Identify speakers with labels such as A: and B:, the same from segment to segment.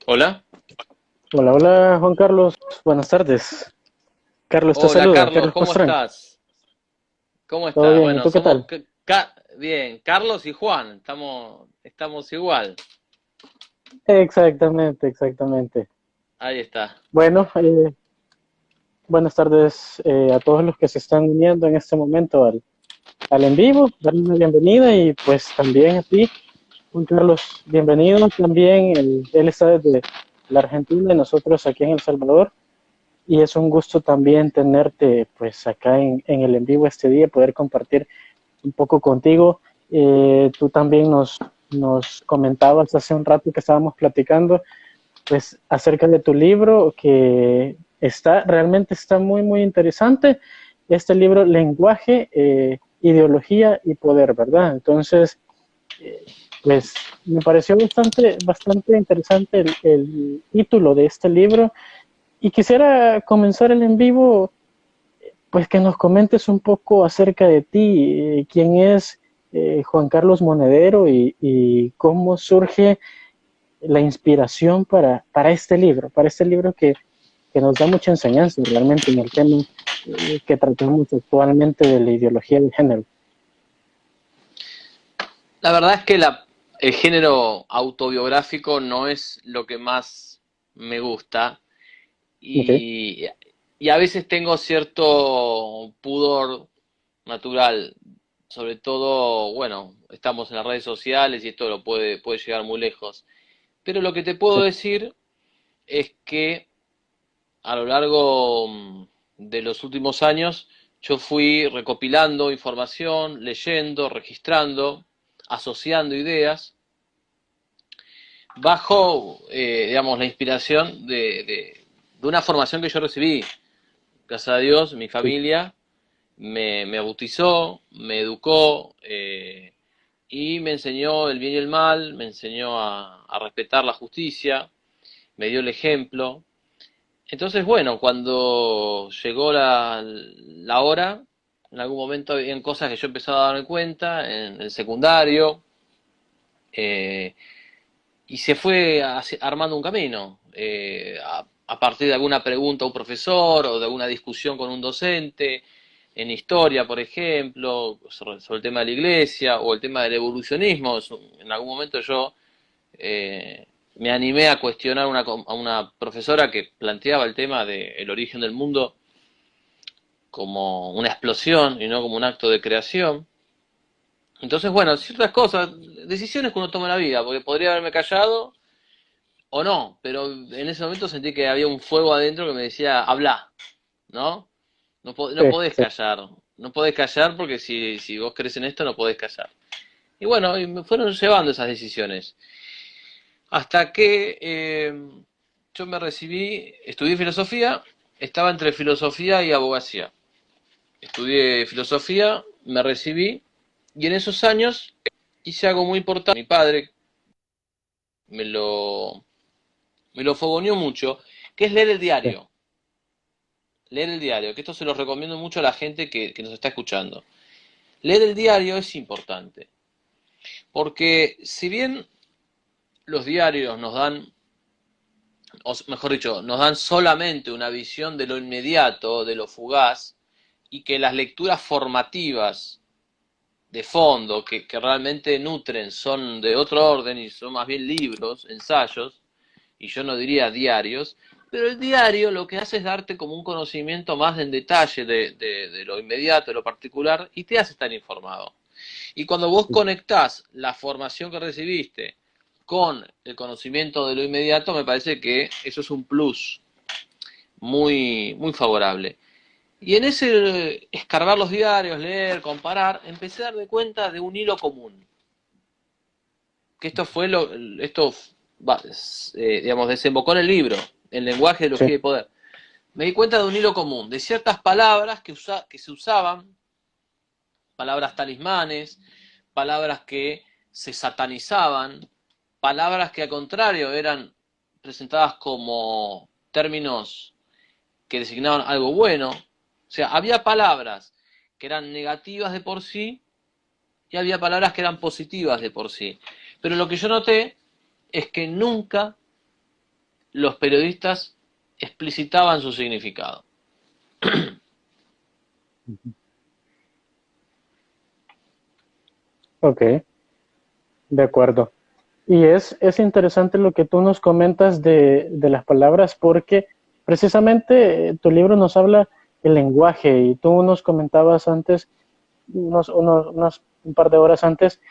A: Hola.
B: Hola, hola Juan Carlos, buenas tardes. Carlos te
A: Hola
B: saluda,
A: Carlos,
B: Carlos
A: ¿cómo
B: Pastrán.
A: estás? ¿Cómo
B: ¿Todo
A: estás?
B: bien? ¿Y
A: Bueno,
B: tú qué
A: somos
B: tal?
A: bien, Carlos y Juan, estamos igual.
B: Exactamente, exactamente.
A: Ahí está.
B: Bueno, buenas tardes a todos los que se están uniendo en este momento al en vivo, darle una bienvenida y pues también a ti, Juan Carlos, bienvenido también. Él está desde la Argentina y nosotros aquí en El Salvador y es un gusto también tenerte pues acá en el en vivo este día, poder compartir un poco contigo. Tú también nos comentabas hace un rato que estábamos platicando, pues, acerca de tu libro, que realmente está muy, muy interesante. Este libro, Lenguaje, Ideología y Poder, ¿verdad? Entonces, eh, pues, me pareció bastante, bastante interesante el título de este libro y quisiera comenzar el en vivo pues que nos comentes un poco acerca de ti, quién es Juan Carlos Monedero y cómo surge la inspiración para este libro que nos da mucha enseñanza realmente en el tema que tratamos actualmente de la ideología de género.
A: La verdad es que el género autobiográfico no es lo que más me gusta
B: Okay.
A: y, y a veces tengo cierto pudor natural, sobre todo, bueno, estamos en las redes sociales y esto puede llegar muy lejos. Pero lo que te puedo
B: Sí.
A: decir es que a lo largo de los últimos años yo fui recopilando información, leyendo, registrando, asociando ideas, bajo, digamos, la inspiración de una formación que yo recibí. Gracias a Dios, mi
B: Sí.
A: familia me bautizó, me educó y me enseñó el bien y el mal, me enseñó a respetar la justicia, me dio el ejemplo. Entonces, bueno, cuando llegó la hora, en algún momento habían cosas que yo empezaba a darme cuenta en el secundario, eh, y se fue armando un camino. A partir de alguna pregunta a un profesor o de alguna discusión con un docente, en historia, por ejemplo, sobre el tema de la iglesia o el tema del evolucionismo. En algún momento yo me animé a cuestionar a una profesora que planteaba el tema del origen del mundo como una explosión y no como un acto de creación. Entonces, bueno, ciertas cosas, decisiones que uno toma en la vida, porque podría haberme callado o no, pero en ese momento sentí que había un fuego adentro que me decía, habla, ¿no? No
B: Sí,
A: podés
B: sí.
A: callar, no podés callar porque si vos crees en esto no podés callar. Y bueno, y me fueron llevando esas decisiones. Hasta que yo me recibí, estudié filosofía, estaba entre filosofía y abogacía. Estudié filosofía, me recibí y en esos años hice algo muy importante. Mi padre me lo, me lo fogoneó mucho, que es leer el
B: Sí.
A: diario. Leer el diario, que esto se lo recomiendo mucho a la gente que nos está escuchando. Leer el diario es importante, porque si bien los diarios nos dan, o mejor dicho, nos dan solamente una visión de lo inmediato, de lo fugaz, y que las lecturas formativas de fondo que realmente nutren son de otro orden y son más bien libros, ensayos, y yo no diría diarios, pero el diario lo que hace es darte como un conocimiento más en detalle de lo inmediato, de lo particular, y te hace estar informado. Y cuando vos
B: Sí.
A: conectás la formación que recibiste con el conocimiento de lo inmediato, me parece que eso es un plus muy, muy favorable. Y en ese escarbar los diarios, leer, comparar, empecé a darme cuenta de un hilo común. Que esto fue esto, digamos, desembocó en el libro, el lenguaje de
B: Sí.
A: elogio y poder. Me di cuenta de un hilo común, de ciertas palabras que se usaban, palabras talismanes, palabras que se satanizaban, palabras que al contrario eran presentadas como términos que designaban algo bueno. O sea, había palabras que eran negativas de por sí y había palabras que eran positivas de por sí. Pero lo que yo noté es que nunca los periodistas explicitaban su significado.
B: Ok, de acuerdo. Y es interesante lo que tú nos comentas de las palabras porque precisamente tu libro nos habla el lenguaje y tú nos comentabas antes, un par de horas antes,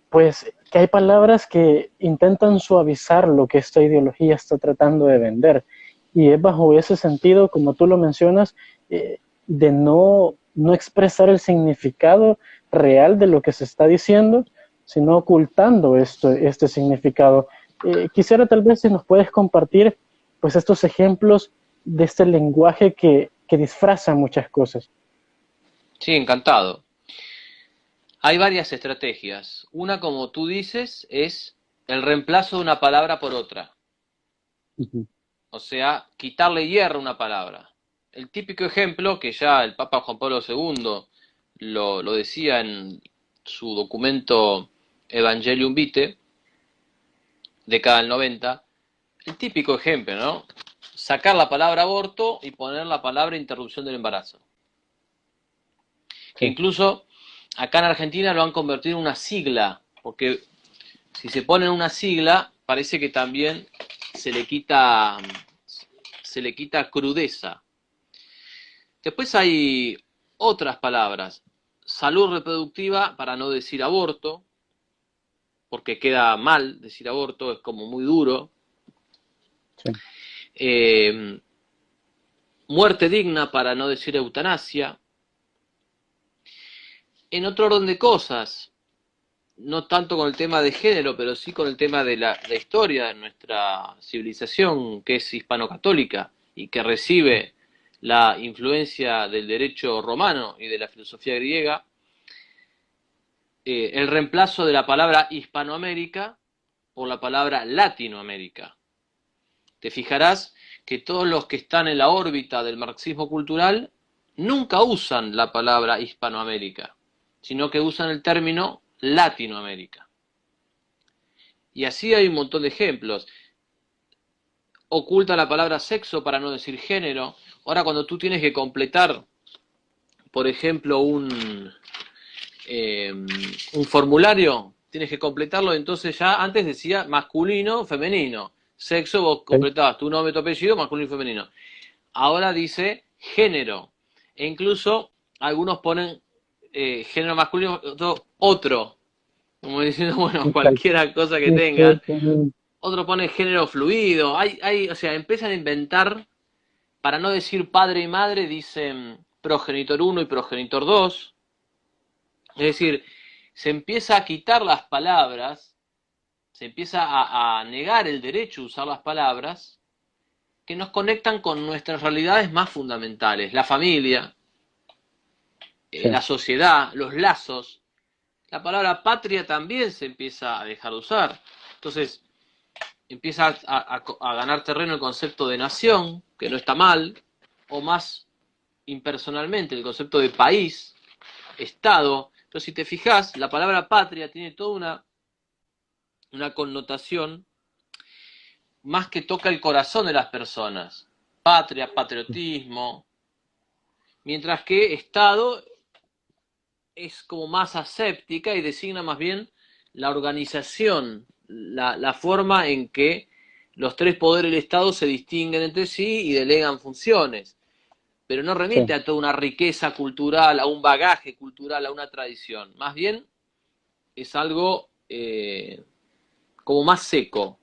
B: pues que hay palabras que intentan suavizar lo que esta ideología está tratando de vender. Y es bajo ese sentido, como tú lo mencionas, de no expresar el significado real de lo que se está diciendo, sino ocultando este significado. Quisiera tal vez si nos puedes compartir pues estos ejemplos de este lenguaje que disfraza muchas cosas.
A: Sí, encantado. Hay varias estrategias. Una, como tú dices, es el reemplazo de una palabra por otra.
B: Uh-huh.
A: O sea, quitarle hierro a una palabra. El típico ejemplo, que ya el Papa Juan Pablo II lo decía en su documento Evangelium Vitae, década del 90, el típico ejemplo, ¿no? Sacar la palabra aborto y poner la palabra interrupción del embarazo. Que
B: Sí.
A: incluso acá en Argentina lo han convertido en una sigla, porque si se pone una sigla, parece que también se le quita crudeza. Después hay otras palabras. Salud reproductiva, para no decir aborto, porque queda mal decir aborto, es como muy duro.
B: Sí.
A: Muerte digna, para no decir eutanasia. En otro orden de cosas, no tanto con el tema de género, pero sí con el tema de la historia de nuestra civilización, que es hispano-católica y que recibe la influencia del derecho romano y de la filosofía griega, el reemplazo de la palabra Hispanoamérica por la palabra Latinoamérica. Te fijarás que todos los que están en la órbita del marxismo cultural nunca usan la palabra Hispanoamérica, sino que usan el término Latinoamérica. Y así hay un montón de ejemplos. Oculta la palabra sexo para no decir género. Ahora cuando tú tienes que completar, por ejemplo, un formulario, tienes que completarlo, entonces ya antes decía masculino, femenino. Sexo, vos completabas tu nombre, tu apellido, masculino y femenino. Ahora dice género. E incluso algunos ponen género masculino, otro. Como diciendo, bueno, cualquiera cosa que tengan. Otro pone género fluido. O sea, empiezan a inventar, para no decir padre y madre, dicen progenitor 1 y progenitor 2. Es decir, se empieza a quitar las palabras, se empieza a negar el derecho a usar las palabras que nos conectan con nuestras realidades más fundamentales, la familia,
B: Sí.
A: la sociedad, los lazos. La palabra patria también se empieza a dejar de usar. Entonces, empieza a ganar terreno el concepto de nación, que no está mal, o más impersonalmente el concepto de país, Estado. Pero si te fijas, la palabra patria tiene toda una connotación más que toca el corazón de las personas. Patria, patriotismo. Mientras que Estado es como más aséptica y designa más bien la organización, la forma en que los tres poderes del Estado se distinguen entre sí y delegan funciones, pero no remite a toda una riqueza cultural, a un bagaje cultural, a una tradición. Más bien es algo como más seco.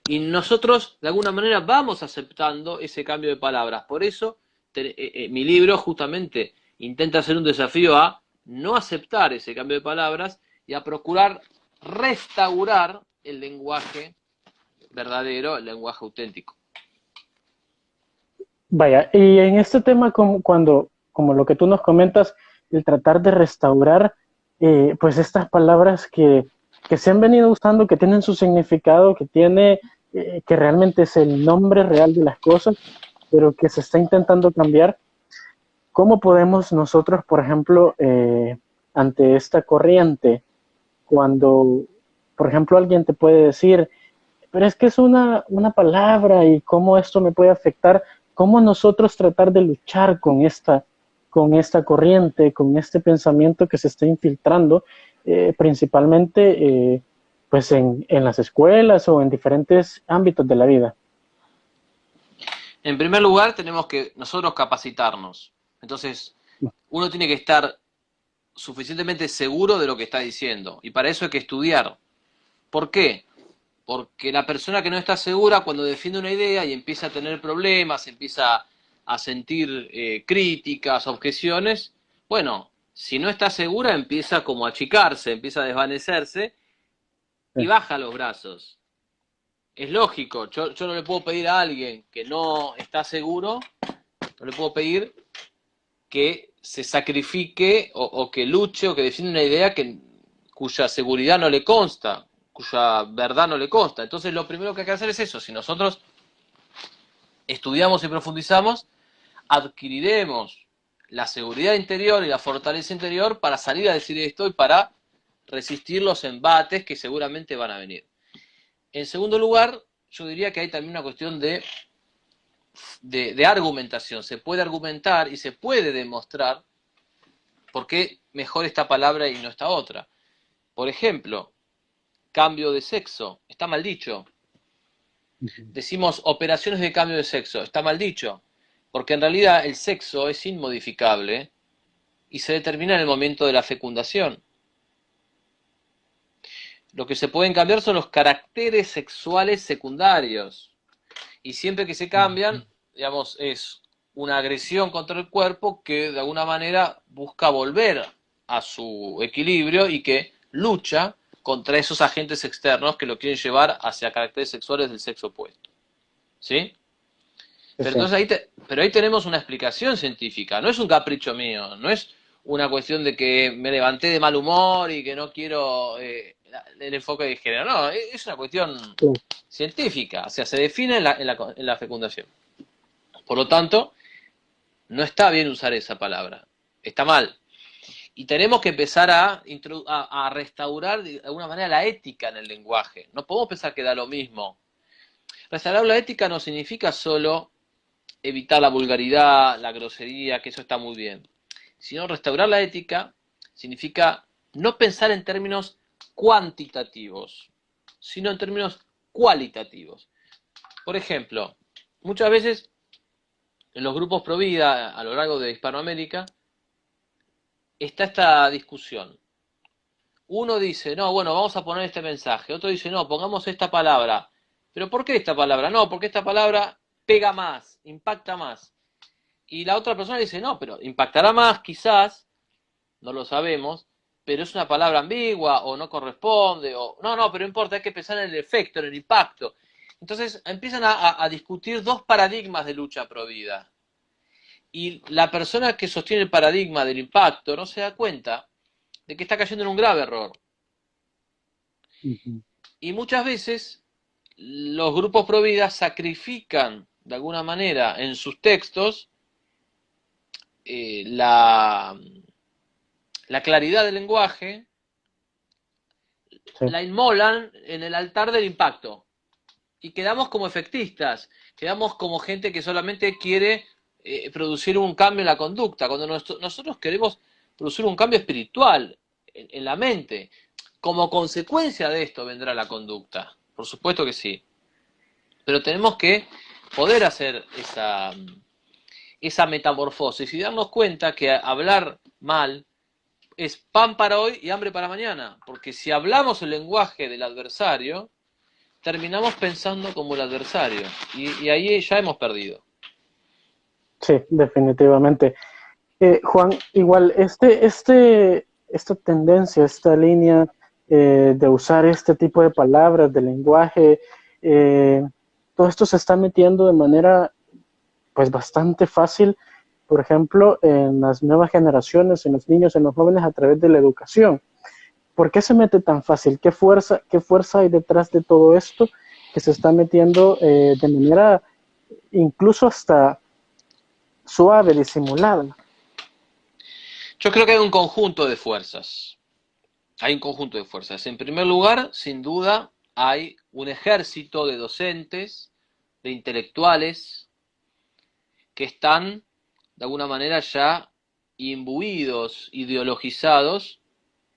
A: Y nosotros, de alguna manera, vamos aceptando ese cambio de palabras. Por eso, mi libro justamente intenta hacer un desafío a no aceptar ese cambio de palabras y a procurar restaurar el lenguaje verdadero, el lenguaje auténtico.
B: Vaya, y en este tema, como lo que tú nos comentas, el tratar de restaurar, pues estas palabras que se han venido usando, que tienen su significado, que realmente es el nombre real de las cosas, pero que se está intentando cambiar. ¿Cómo podemos nosotros, por ejemplo, ante esta corriente, cuando, por ejemplo, alguien te puede decir, pero es que es una palabra y cómo esto me puede afectar, cómo nosotros tratar de luchar con esta corriente, con este pensamiento que se está infiltrando, principalmente pues en las escuelas o en diferentes ámbitos de la vida.
A: En primer lugar, tenemos que nosotros capacitarnos. Entonces, uno tiene que estar suficientemente seguro de lo que está diciendo. Y para eso hay que estudiar. ¿Por qué? Porque la persona que no está segura, cuando defiende una idea y empieza a tener problemas, empieza a sentir críticas, objeciones, bueno, si no está segura, empieza como a achicarse, empieza a desvanecerse y baja los brazos. Es lógico, yo no le puedo pedir a alguien que no está seguro, no le puedo pedir que se sacrifique o que luche o que defienda una idea cuya seguridad no le consta, cuya verdad no le consta. Entonces lo primero que hay que hacer es eso. Si nosotros estudiamos y profundizamos, adquiriremos la seguridad interior y la fortaleza interior para salir a decir esto y para resistir los embates que seguramente van a venir. En segundo lugar, yo diría que hay también una cuestión de argumentación. Se puede argumentar y se puede demostrar por qué mejor esta palabra y no esta otra. Por ejemplo, cambio de sexo, está mal dicho. Decimos operaciones de cambio de sexo, está mal dicho, porque en realidad el sexo es inmodificable y se determina en el momento de la fecundación. Lo que se pueden cambiar son los caracteres sexuales secundarios. Y siempre que se cambian, digamos, es una agresión contra el cuerpo que de alguna manera busca volver a su equilibrio y que lucha contra esos agentes externos que lo quieren llevar hacia caracteres sexuales del sexo opuesto. ¿Sí?
B: Sí,
A: Pero
B: sí.
A: entonces ahí tenemos una explicación científica, no es un capricho mío, no es una cuestión de que me levanté de mal humor y que no quiero el enfoque de género, no, es una cuestión
B: Sí.
A: científica, o sea, se define en la fecundación. Por lo tanto, no está bien usar esa palabra, está mal. Y tenemos que empezar a restaurar de alguna manera la ética en el lenguaje. No podemos pensar que da lo mismo. Restaurar la ética no significa solo evitar la vulgaridad, la grosería, que eso está muy bien. Sino restaurar la ética significa no pensar en términos cuantitativos, sino en términos cualitativos. Por ejemplo, muchas veces en los grupos pro vida a lo largo de Hispanoamérica está esta discusión. Uno dice, no, bueno, vamos a poner este mensaje. Otro dice, no, pongamos esta palabra. ¿Pero por qué esta palabra? No, porque esta palabra pega más, impacta más. Y la otra persona dice, no, pero impactará más quizás, no lo sabemos, pero es una palabra ambigua o no corresponde, o no, no, pero no importa, hay que pensar en el efecto, en el impacto. Entonces empiezan a discutir dos paradigmas de lucha pro vida. Y la persona que sostiene el paradigma del impacto no se da cuenta de que está cayendo en un grave error.
B: Ujú.
A: Y muchas veces los grupos pro vida sacrifican de alguna manera en sus textos la claridad del lenguaje,
B: Sí.
A: la inmolan en el altar del impacto. Y quedamos como efectistas, quedamos como gente que solamente quiere producir un cambio en la conducta, cuando nosotros queremos producir un cambio espiritual en la mente. Como consecuencia de esto vendrá la conducta, por supuesto que sí, pero tenemos que poder hacer esa metamorfosis y darnos cuenta que hablar mal es pan para hoy y hambre para mañana, porque si hablamos el lenguaje del adversario, terminamos pensando como el adversario y ahí ya hemos perdido.
B: Sí, definitivamente. Juan, igual, esta tendencia, esta línea de usar este tipo de palabras, de lenguaje, eh, todo esto se está metiendo de manera pues bastante fácil, por ejemplo, en las nuevas generaciones, en los niños, en los jóvenes a través de la educación. ¿Por qué se mete tan fácil? Qué fuerza hay detrás de todo esto que se está metiendo de manera incluso hasta suave, disimulada?
A: Yo creo que hay un conjunto de fuerzas. Hay un conjunto de fuerzas. En primer lugar, sin duda, hay un ejército de docentes, de intelectuales, que están de alguna manera ya imbuidos, ideologizados,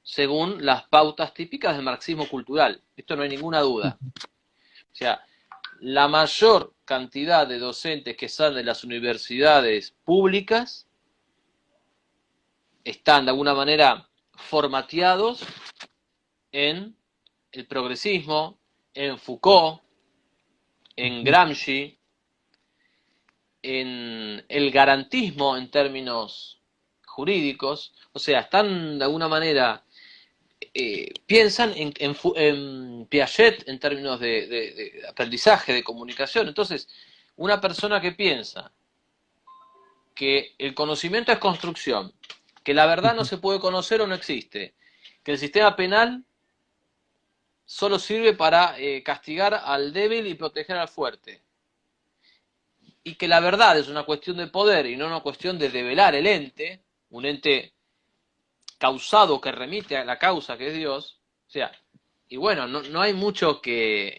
A: según las pautas típicas del marxismo cultural. Esto no hay ninguna duda. O sea, la mayor cantidad de docentes que salen de las universidades públicas están de alguna manera formateados en el progresismo, en Foucault, en Gramsci, en el garantismo en términos jurídicos, o sea, están de alguna manera, piensan en Piaget en términos de aprendizaje, de comunicación. Entonces, una persona que piensa que el conocimiento es construcción, que la verdad no se puede conocer o no existe, que el sistema penal solo sirve para castigar al débil y proteger al fuerte, y que la verdad es una cuestión de poder y no una cuestión de develar el ente, un ente causado que remite a la causa que es Dios. O sea, y bueno, no hay mucho que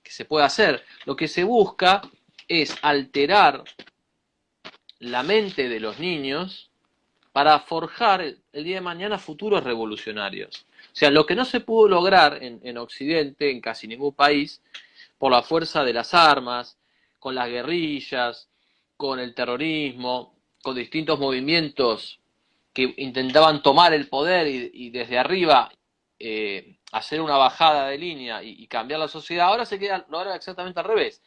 A: se pueda hacer. Lo que se busca es alterar la mente de los niños para forjar el día de mañana futuros revolucionarios. O sea, lo que no se pudo lograr en Occidente, en casi ningún país, por la fuerza de las armas, con las guerrillas, con el terrorismo, con distintos movimientos que intentaban tomar el poder y desde arriba hacer una bajada de línea y cambiar la sociedad. Ahora se queda ahora exactamente al revés.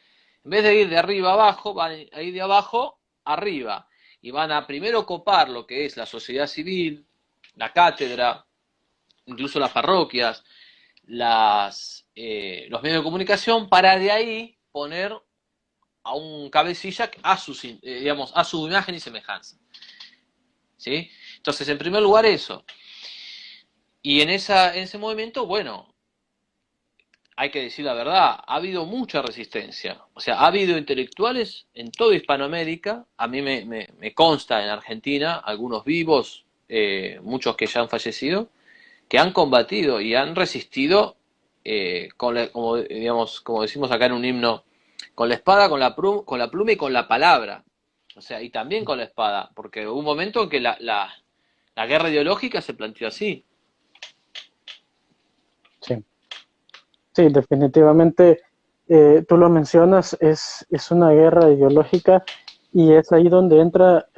A: En vez de ir de arriba abajo, van a ir de abajo arriba y van a primero copar lo que es la sociedad civil, la cátedra, incluso las parroquias, los medios de comunicación, para de ahí poner a un cabecilla digamos, a su imagen y semejanza. ¿Sí? Entonces, en primer lugar, eso. Y en ese movimiento, bueno, hay que decir la verdad, ha habido mucha resistencia. O sea, ha habido intelectuales en toda Hispanoamérica, a mí me consta en Argentina, algunos vivos, muchos que ya han fallecido, que han combatido y han resistido, como, digamos, como decimos acá en un himno, con la espada, con la pluma y con la palabra. O sea, y también con la espada, porque hubo un momento en que la guerra ideológica se planteó así.
B: Sí, sí, definitivamente, tú lo mencionas, es una guerra ideológica y es ahí donde entra,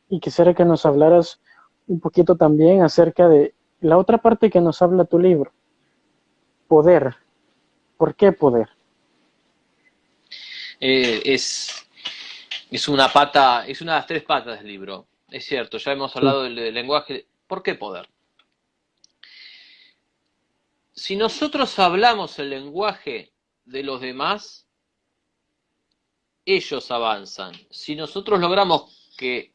B: y quisiera que nos hablaras un poquito también acerca de la otra parte que nos habla tu libro, poder. ¿Por qué poder?
A: Eh, es, es una pata, es una de las tres patas del libro. Es cierto, ya hemos
B: Sí,
A: hablado del lenguaje. ¿Por qué poder? Si nosotros hablamos el lenguaje de los demás, ellos avanzan. Si nosotros logramos que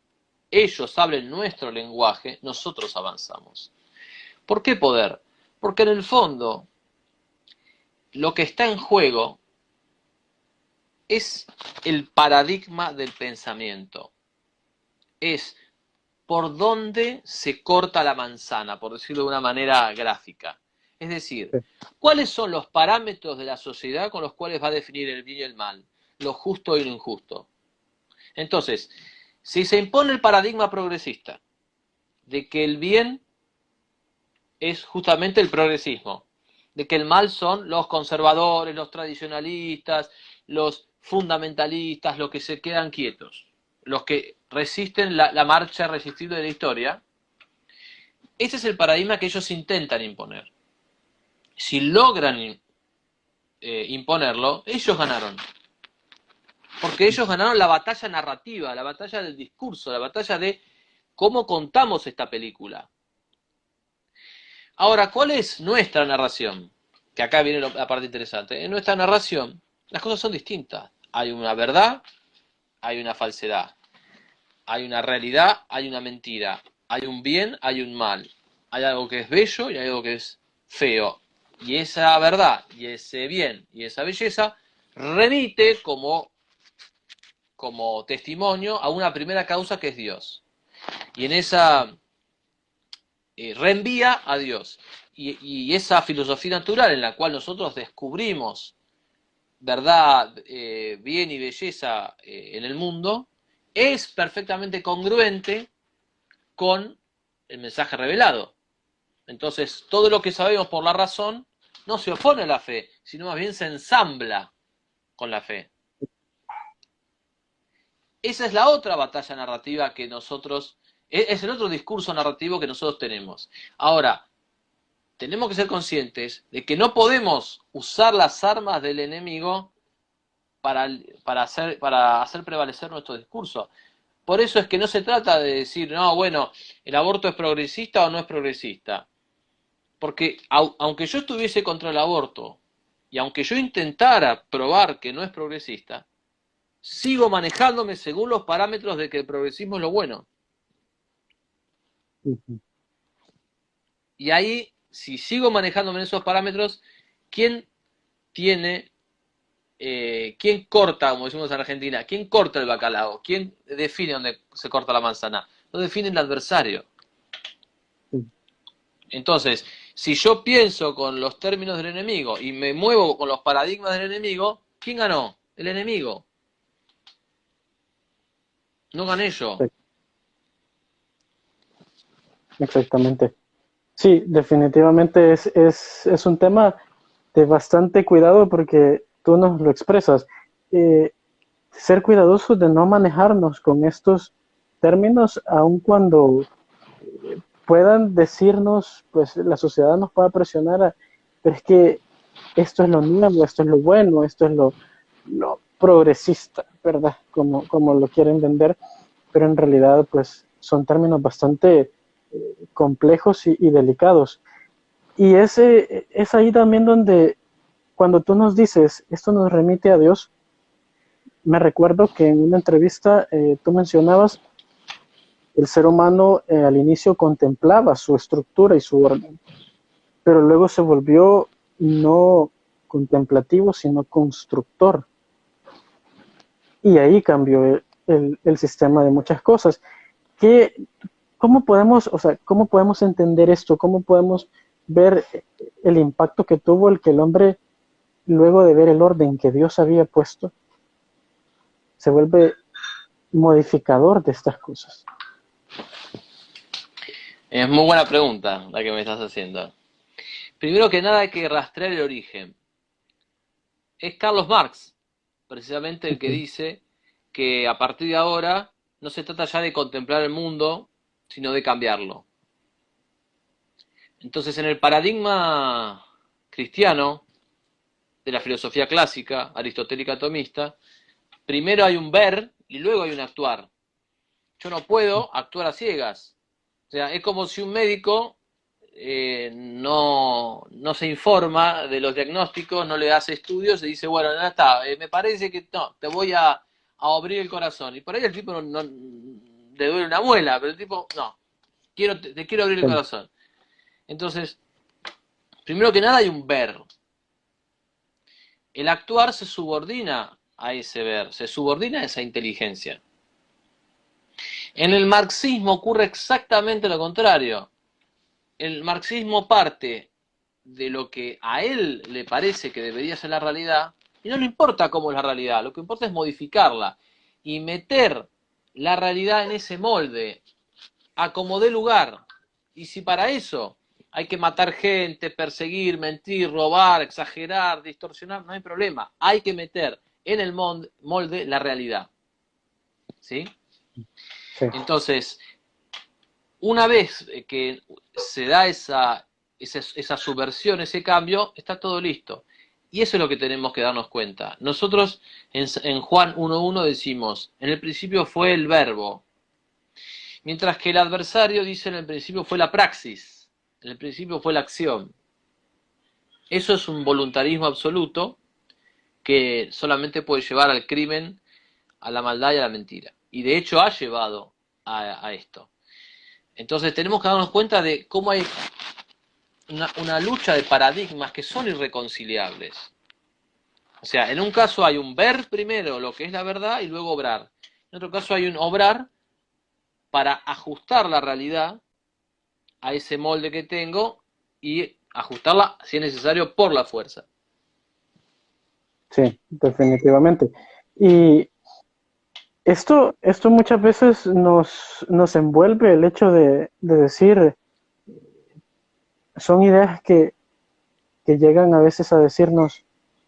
A: ellos hablen nuestro lenguaje, nosotros avanzamos. ¿Por qué poder? Porque en el fondo lo que está en juego es el paradigma del pensamiento. Es por dónde se corta la manzana, por decirlo de una manera gráfica. Es decir,
B: sí,
A: ¿cuáles son los parámetros de la sociedad con los cuales va a definir el bien y el mal, lo justo y lo injusto? Entonces, si se impone el paradigma progresista de que el bien es justamente el progresismo, de que el mal son los conservadores, los tradicionalistas, los fundamentalistas, los que se quedan quietos, los que resisten la marcha irresistible de la historia. Ese es el paradigma que ellos intentan imponer. Si logran imponerlo, ellos ganaron. Porque ellos ganaron la batalla narrativa, la batalla del discurso, la batalla de cómo contamos esta película. Ahora, ¿cuál es nuestra narración? Que acá viene la parte interesante. En nuestra narración, las cosas son distintas. Hay una verdad, hay una falsedad. Hay una realidad, hay una mentira. Hay un bien, hay un mal. Hay algo que es bello y hay algo que es feo. Y esa verdad, y ese bien, y esa belleza remite como testimonio a una primera causa que es Dios. Y en esa reenvía a Dios. y esa filosofía natural en la cual nosotros descubrimos verdad, bien y belleza en el mundo, es perfectamente congruente con el mensaje revelado. Entonces, todo lo que sabemos por la razón no se opone a la fe, sino más bien se ensambla con la fe. Esa es la otra batalla narrativa que nosotros, es el otro discurso narrativo que nosotros tenemos. Ahora, tenemos que ser conscientes de que no podemos usar las armas del enemigo para hacer prevalecer nuestro discurso. Por eso es que no se trata de decir, no, bueno, el aborto es progresista o no es progresista. Porque aunque yo estuviese contra el aborto y aunque yo intentara probar que no es progresista, sigo manejándome según los parámetros de que el progresismo es lo bueno. Y ahí, si sigo manejándome en esos parámetros, ¿quién tiene, quién corta, como decimos en Argentina, quién corta el bacalao? ¿Quién define dónde se corta la manzana? Lo define el adversario. Entonces, si yo pienso con los términos del enemigo y me muevo con los paradigmas del enemigo, ¿quién ganó? El enemigo. No gané yo.
B: Exactamente. Sí, definitivamente es un tema de bastante cuidado porque tú nos lo expresas. Ser cuidadosos de no manejarnos con estos términos, aun cuando puedan decirnos, pues la sociedad nos pueda presionar, pero es que esto es lo nuevo, esto es lo bueno, esto es lo progresista, ¿verdad? Como lo quieren vender, pero en realidad pues son términos bastante complejos y delicados. Y es ahí también donde cuando tú nos dices, esto nos remite a Dios, me recuerdo que en una entrevista tú mencionabas el ser humano al inicio contemplaba su estructura y su orden, pero luego se volvió no contemplativo, sino constructor. Y ahí cambió el sistema de muchas cosas. ¿Qué, ¿Cómo podemos, o sea, cómo podemos entender esto? ¿Cómo podemos ver el impacto que tuvo el que el hombre, luego de ver el orden que Dios había puesto, se vuelve modificador de estas cosas?
A: Es muy buena pregunta la que me estás haciendo. Primero que nada hay que rastrear el origen. Es Carlos Marx, precisamente el que dice que a partir de ahora no se trata ya de contemplar el mundo, sino de cambiarlo. Entonces, en el paradigma cristiano de la filosofía clásica, aristotélica tomista, primero hay un ver y luego hay un actuar. Yo no puedo actuar a ciegas. O sea, es como si un médico no se informa de los diagnósticos, no le hace estudios y dice, bueno, ya está, me parece que no, te voy a abrir el corazón. Y por ahí el tipo le duele una muela, pero el tipo, no, te quiero abrir el corazón. Entonces, primero que nada hay un ver. El actuar se subordina a ese ver, se subordina a esa inteligencia. En el marxismo ocurre exactamente lo contrario. El marxismo parte de lo que a él le parece que debería ser la realidad y no le importa cómo es la realidad, lo que importa es modificarla y meter la realidad en ese molde, a como dé lugar. Y si para eso hay que matar gente, perseguir, mentir, robar, exagerar, distorsionar, no hay problema. Hay que meter en el molde la realidad. ¿Sí?
B: Sí.
A: Entonces, una vez que se da esa subversión, ese cambio, está todo listo. Y eso es lo que tenemos que darnos cuenta. Nosotros en Juan 1.1 decimos, en el principio fue el verbo, mientras que el adversario dice en el principio fue la praxis, en el principio fue la acción. Eso es un voluntarismo absoluto que solamente puede llevar al crimen, a la maldad y a la mentira. Y de hecho ha llevado a esto. Entonces tenemos que darnos cuenta de cómo hay una lucha de paradigmas que son irreconciliables. O sea, en un caso hay un ver primero lo que es la verdad y luego obrar. En otro caso hay un obrar para ajustar la realidad a ese molde que tengo y ajustarla si es necesario por la fuerza.
B: Sí, definitivamente. Y esto muchas veces nos envuelve el hecho de decir, son ideas que llegan a veces a decirnos,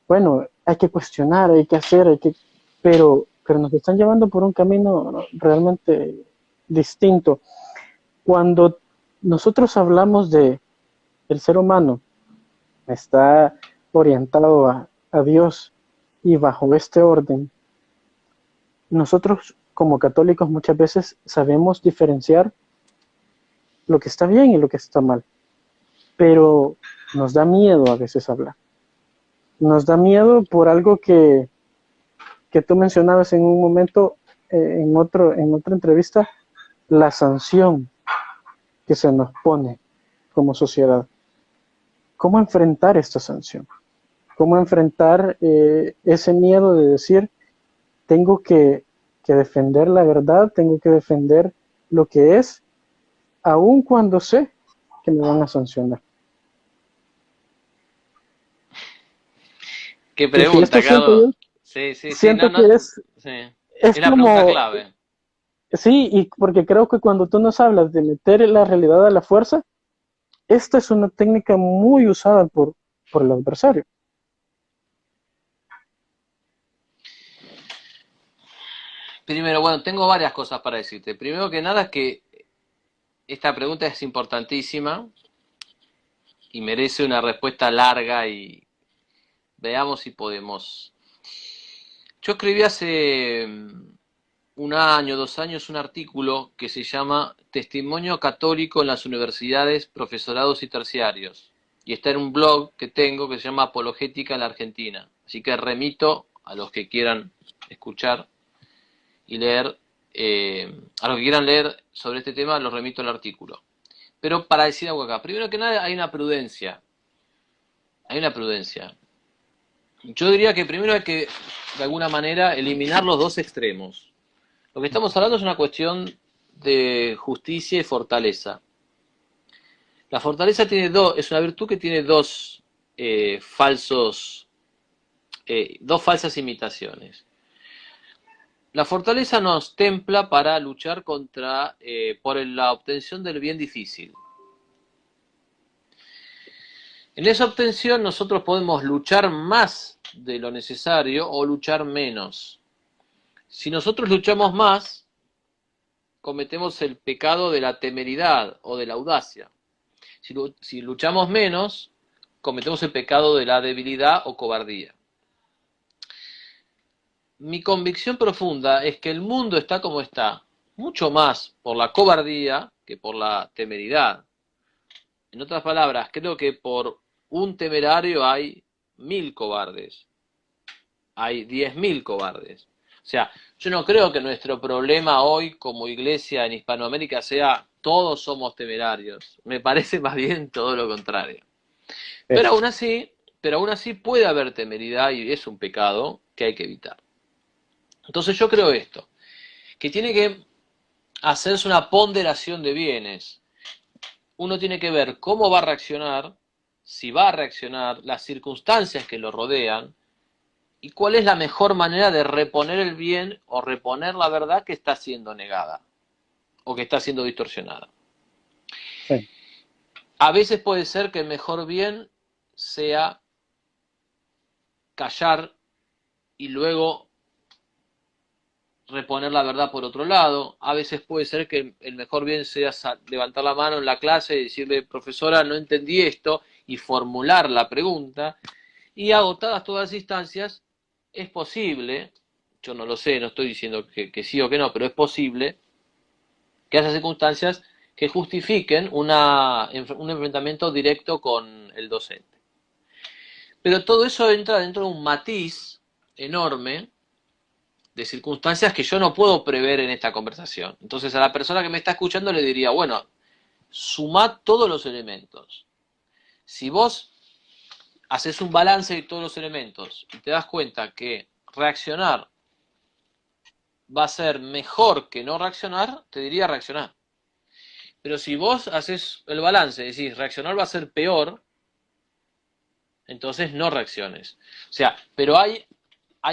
B: bueno, hay que cuestionar, hay que hacer, pero nos están llevando por un camino realmente distinto. Cuando nosotros hablamos de el ser humano está orientado a Dios y bajo este orden, nosotros como católicos muchas veces sabemos diferenciar lo que está bien y lo que está mal, pero nos da miedo a veces hablar. Nos da miedo por algo que tú mencionabas en un momento, en otra entrevista, la sanción que se nos pone como sociedad. ¿Cómo enfrentar esta sanción? ¿Cómo enfrentar ese miedo de decir, tengo que defender la verdad, tengo que defender lo que es, aun cuando sé que me van a sancionar?
A: ¿Qué
B: Y esto
A: pregunta, Carlos? Sí, sí, sí, no,
B: siento
A: no,
B: que
A: sí.
B: es
A: Es la pregunta
B: como,
A: clave.
B: sí, y porque creo que cuando tú nos hablas de meter la realidad a la fuerza, esta es una técnica muy usada por el adversario.
A: Primero, bueno, tengo varias cosas para decirte. Primero que nada es que esta pregunta es importantísima y merece una respuesta larga y veamos si podemos. Yo escribí hace un año, 2 años, un artículo que se llama Testimonio católico en las universidades, profesorados y terciarios. Y está en un blog que tengo que se llama Apologética en la Argentina. Así que remito a los que quieran escuchar y leer, a los que quieran leer sobre este tema, los remito al artículo. Pero para decir algo acá, primero que nada hay una prudencia. Hay una prudencia. Yo diría que primero hay que, de alguna manera, eliminar los dos extremos. Lo que estamos hablando es una cuestión de justicia y fortaleza. La fortaleza tiene es una virtud que tiene falsos, dos falsas imitaciones. La fortaleza nos templa para luchar por la obtención del bien difícil. En esa obtención nosotros podemos luchar más de lo necesario o luchar menos. Si nosotros luchamos más, cometemos el pecado de la temeridad o de la audacia. Si luchamos menos, cometemos el pecado de la debilidad o cobardía. Mi convicción profunda es que el mundo está como está, mucho más por la cobardía que por la temeridad. En otras palabras, creo que por un temerario hay 1000 cobardes, hay 10.000 cobardes. O sea, yo no creo que nuestro problema hoy como iglesia en Hispanoamérica sea todos somos temerarios. Me parece más bien todo lo contrario. Pero
B: Es,
A: aún así, pero aún así puede haber temeridad y es un pecado que hay que evitar. Entonces yo creo esto, que tiene que hacerse una ponderación de bienes. Uno tiene que ver cómo va a reaccionar, si va a reaccionar, las circunstancias que lo rodean y cuál es la mejor manera de reponer el bien o reponer la verdad que está siendo negada o que está siendo distorsionada.
B: sí,
A: A veces puede ser que el mejor bien sea callar y luego reponer la verdad por otro lado. A veces puede ser que el mejor bien sea levantar la mano en la clase y decirle, profesora, no entendí esto, y formular la pregunta. Y agotadas todas las instancias, es posible, yo no lo sé, no estoy diciendo que sí o que no, pero es posible que haya circunstancias que justifiquen un enfrentamiento directo con el docente. Pero todo eso entra dentro de un matiz enorme de circunstancias que yo no puedo prever en esta conversación. Entonces a la persona que me está escuchando le diría, bueno, sumad todos los elementos. Si vos haces un balance de todos los elementos y te das cuenta que reaccionar va a ser mejor que no reaccionar, te diría reaccionar. Pero si vos haces el balance y decís reaccionar va a ser peor, entonces no reacciones. O sea, pero hay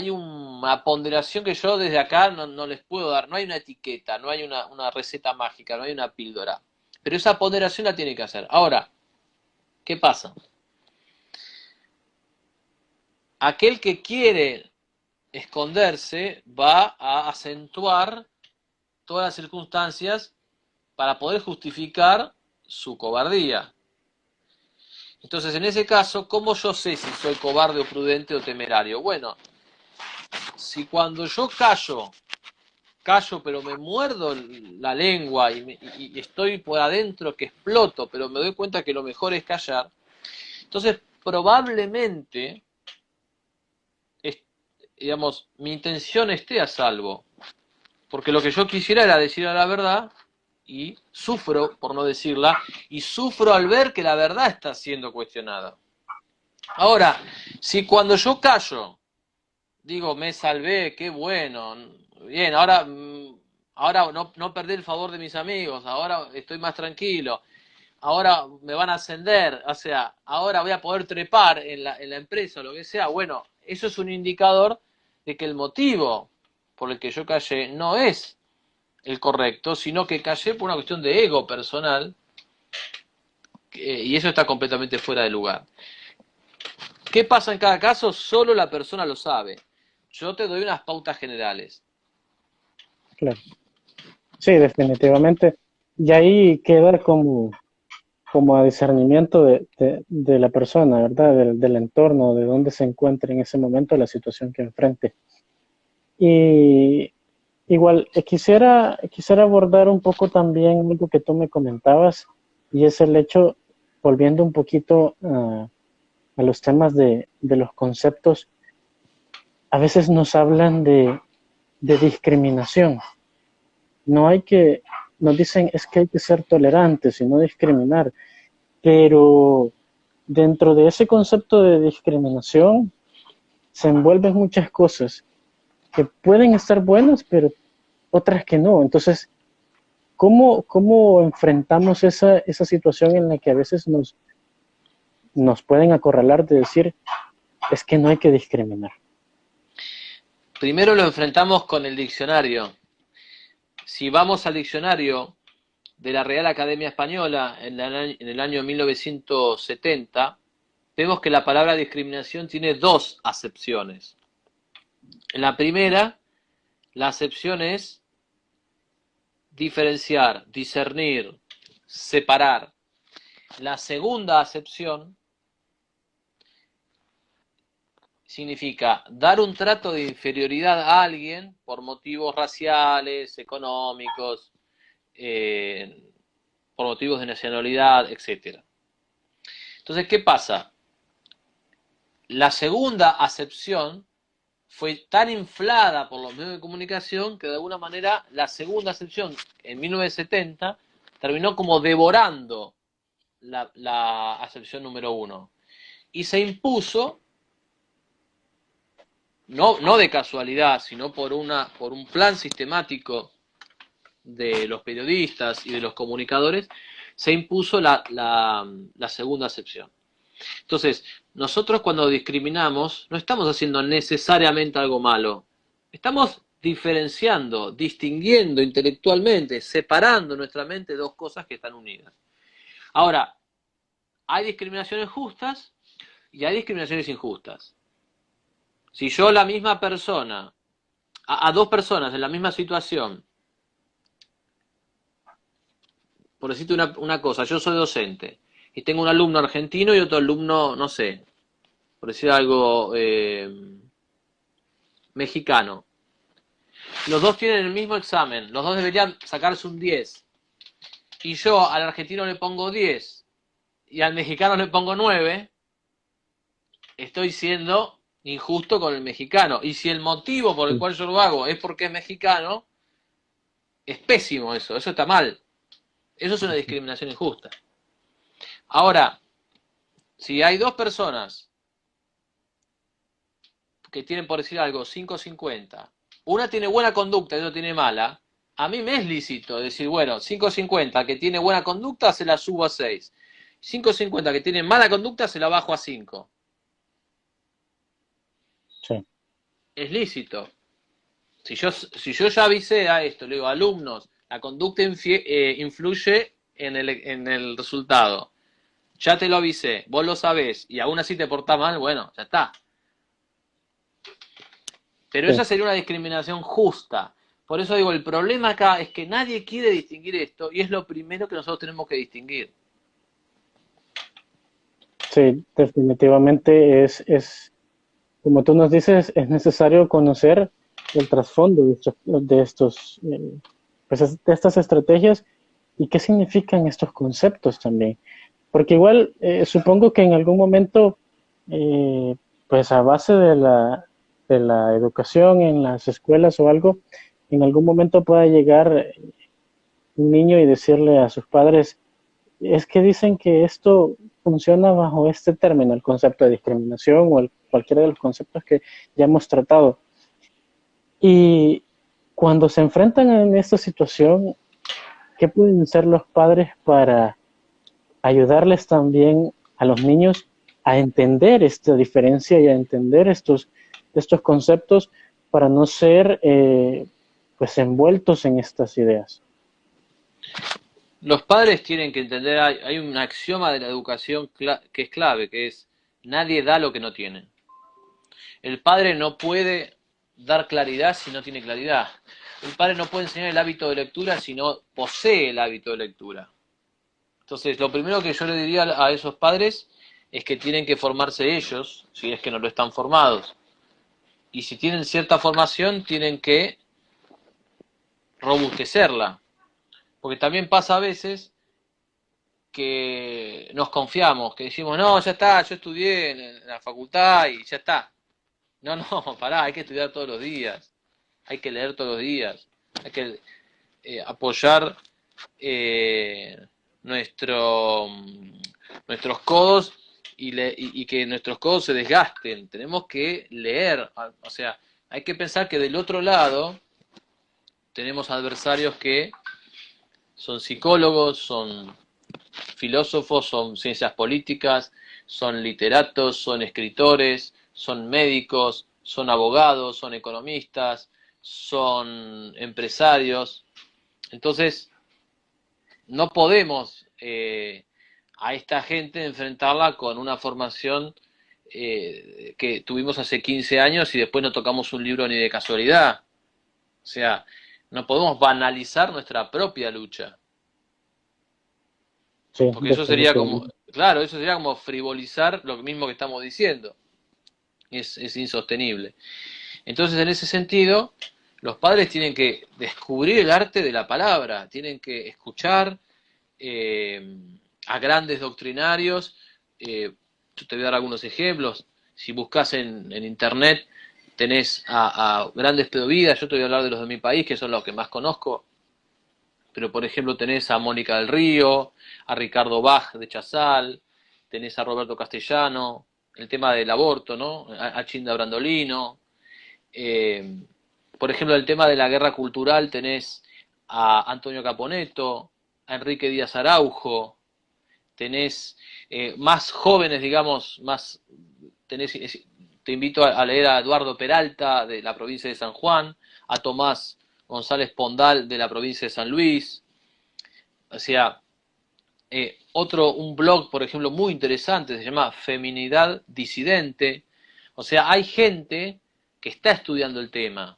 A: una ponderación que yo desde acá no les puedo dar, no hay una etiqueta, no hay una receta mágica, no hay una píldora. Pero esa ponderación la tiene que hacer. Ahora, ¿qué pasa? Aquel que quiere esconderse va a acentuar todas las circunstancias para poder justificar su cobardía. Entonces, en ese caso, ¿cómo yo sé si soy cobarde o prudente o temerario? Bueno, si cuando yo callo pero me muerdo la lengua y estoy por adentro que exploto, pero me doy cuenta que lo mejor es callar, entonces probablemente, digamos, mi intención esté a salvo, porque lo que yo quisiera era decir la verdad y sufro por no decirla, y sufro al ver que la verdad está siendo cuestionada. Ahora, si cuando yo callo, digo, me salvé, qué bueno, bien, ahora no perdí el favor de mis amigos, ahora estoy más tranquilo, ahora me van a ascender, o sea, ahora voy a poder trepar en la empresa o lo que sea, bueno, eso es un indicador de que el motivo por el que yo callé no es el correcto, sino que callé por una cuestión de ego personal, y eso está completamente fuera de lugar. ¿Qué pasa en cada caso? Solo la persona lo sabe. Yo te doy unas pautas generales.
B: Claro. Sí, definitivamente. Y ahí queda como a discernimiento de la persona, ¿verdad? Del entorno, de dónde se encuentra en ese momento, la situación que enfrente. Y igual, quisiera abordar un poco también algo que tú me comentabas, y es el hecho, volviendo un poquito a los temas de los conceptos, a veces nos hablan de discriminación. No hay que, nos dicen es que hay que ser tolerantes y no discriminar, pero dentro de ese concepto de discriminación se envuelven muchas cosas que pueden estar buenas, pero otras que no. Entonces, ¿cómo enfrentamos esa situación en la que a veces nos pueden acorralar de decir es que no hay que discriminar?
A: Primero lo enfrentamos con el diccionario. Si vamos al diccionario de la Real Academia Española en el año 1970, vemos que la palabra discriminación tiene dos acepciones. En la primera, la acepción es diferenciar, discernir, separar. La segunda acepción significa dar un trato de inferioridad a alguien por motivos raciales, económicos, por motivos de nacionalidad, etc. Entonces, ¿qué pasa? La segunda acepción fue tan inflada por los medios de comunicación que de alguna manera la segunda acepción en 1970 terminó como devorando la acepción número uno y se impuso no de casualidad, sino por un plan sistemático de los periodistas y de los comunicadores, se impuso la segunda acepción. Entonces, nosotros cuando discriminamos no estamos haciendo necesariamente algo malo, estamos diferenciando, distinguiendo intelectualmente, separando en nuestra mente dos cosas que están unidas. Ahora, hay discriminaciones justas y hay discriminaciones injustas. Si yo la misma persona, a dos personas en la misma situación, por decirte una cosa, yo soy docente y tengo un alumno argentino y otro alumno, no sé, por decir algo, mexicano. Los dos tienen el mismo examen, los dos deberían sacarse un 10. Y yo al argentino le pongo 10 y al mexicano le pongo 9, estoy siendo injusto con el mexicano. Y si el motivo por el cual yo lo hago es porque es mexicano, es pésimo eso está mal. Eso es una discriminación injusta. Ahora, si hay dos personas que tienen, por decir algo, 5.50, una tiene buena conducta y otra tiene mala, a mí me es lícito decir, bueno, 5.50 que tiene buena conducta se la subo a 6. 5.50 que tiene mala conducta se la bajo a 5. es lícito. Si yo ya avisé a esto, le digo, alumnos, la conducta influye en el resultado. Ya te lo avisé, vos lo sabés, y aún así te portás mal, bueno, ya está. Pero
B: Sí,
A: esa sería una discriminación justa. Por eso digo, el problema acá es que nadie quiere distinguir esto, y es lo primero que nosotros tenemos que distinguir.
B: sí, definitivamente como tú nos dices, es necesario conocer el trasfondo de estas estrategias y qué significan estos conceptos también. Porque igual supongo que en algún momento, eh, pues a base de la educación en las escuelas o algo, en algún momento pueda llegar un niño y decirle a sus padres, es que dicen que esto funciona bajo este término, el concepto de discriminación o cualquiera de los conceptos que ya hemos tratado. Y cuando se enfrentan en esta situación, ¿qué pueden hacer los padres para ayudarles también a los niños a entender esta diferencia y a entender estos conceptos para no ser pues envueltos en estas ideas?
A: Los padres tienen que entender, hay un axioma de la educación que es clave, que es nadie da lo que no tiene. El padre no puede dar claridad si no tiene claridad. El padre no puede enseñar el hábito de lectura si no posee el hábito de lectura. Entonces, lo primero que yo le diría a esos padres es que tienen que formarse ellos, si es que no lo están formados. Y si tienen cierta formación, tienen que robustecerla. Porque también pasa a veces que nos confiamos, que decimos, no, ya está, yo estudié en la facultad y ya está. No, no, pará, hay que estudiar todos los días, hay que leer todos los días, hay que apoyar eh, nuestro, nuestros codos y que nuestros codos se desgasten. Tenemos que leer, o sea, hay que pensar que del otro lado tenemos adversarios que son psicólogos, son filósofos, son ciencias políticas, son literatos, son escritores, son médicos, son abogados, son economistas, son empresarios. Entonces, no podemos a esta gente enfrentarla con una formación que tuvimos hace 15 años y después no tocamos un libro ni de casualidad. O sea, no podemos banalizar nuestra propia lucha.
B: Sí,
A: Porque eso sería como,
B: definitivamente.
A: claro, eso sería como frivolizar lo mismo que estamos diciendo. Es insostenible. Entonces, en ese sentido, los padres tienen que descubrir el arte de la palabra, tienen que escuchar eh, a grandes doctrinarios. Yo te voy a dar algunos ejemplos. Si buscas en internet, tenés a grandes pedovidas. Yo te voy a hablar de los de mi país, que son los que más conozco. Pero, por ejemplo, tenés a Mónica del Río, a Ricardo Bach de Chazal, tenés a Roberto Castellano, el tema del aborto, ¿no? A Chinda Brandolino. Eh, por ejemplo, el tema de la guerra cultural tenés a Antonio Caponeto, a Enrique Díaz Araujo, tenés más jóvenes, digamos, más tenés, te invito a leer a Eduardo Peralta de la provincia de San Juan, a Tomás González Pondal de la provincia de San Luis. O sea, un blog, por ejemplo, muy interesante, se llama Feminidad Disidente. O sea, hay gente que está estudiando el tema.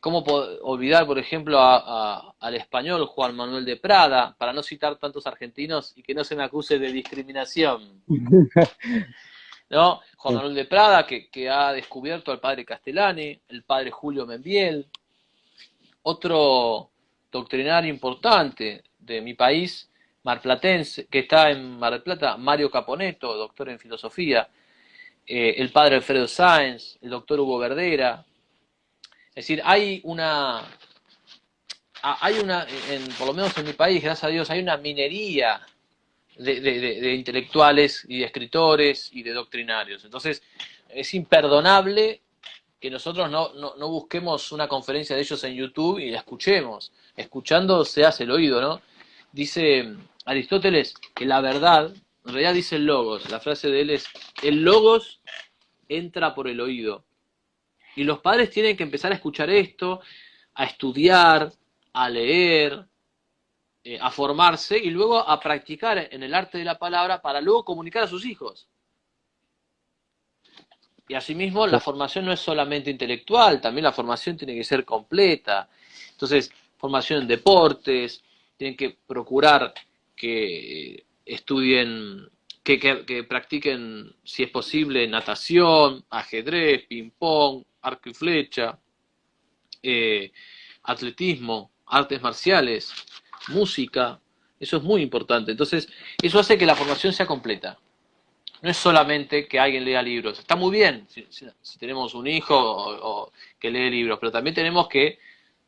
A: ¿Cómo olvidar, por ejemplo, al español Juan Manuel de Prada, para no citar tantos argentinos y que no se me acuse de discriminación? ¿No? Juan
B: Sí,
A: Manuel de Prada, que ha descubierto al padre Castellani, el padre Julio Membiel, otro doctrinario importante de mi país, marplatense, que está en Mar del Plata, Mario Caponeto, doctor en filosofía, el padre Alfredo Sáenz, el doctor Hugo Verdera. Es decir, por lo menos en mi país, gracias a Dios, hay una minería de intelectuales y de escritores y de doctrinarios. Entonces, es imperdonable que nosotros no busquemos una conferencia de ellos en YouTube y la escuchemos. Escuchando se hace el oído, ¿no? Dice Aristóteles que la verdad, en realidad dice el logos, la frase de él es, el logos entra por el oído Y los padres tienen que empezar a escuchar esto, a estudiar, a leer, a formarse y luego a practicar en el arte de la palabra para luego comunicar a sus hijos. Y asimismo, la formación no es solamente intelectual, también la formación tiene que ser completa. Entonces, formación en deportes, tienen que procurar que estudien, que practiquen, si es posible, natación, ajedrez, ping-pong, arco y flecha, atletismo, artes marciales, música. Eso es muy importante. Entonces, eso hace que la formación sea completa. No es solamente que alguien lea libros. Está muy bien si tenemos un hijo o que lee libros, pero también tenemos que,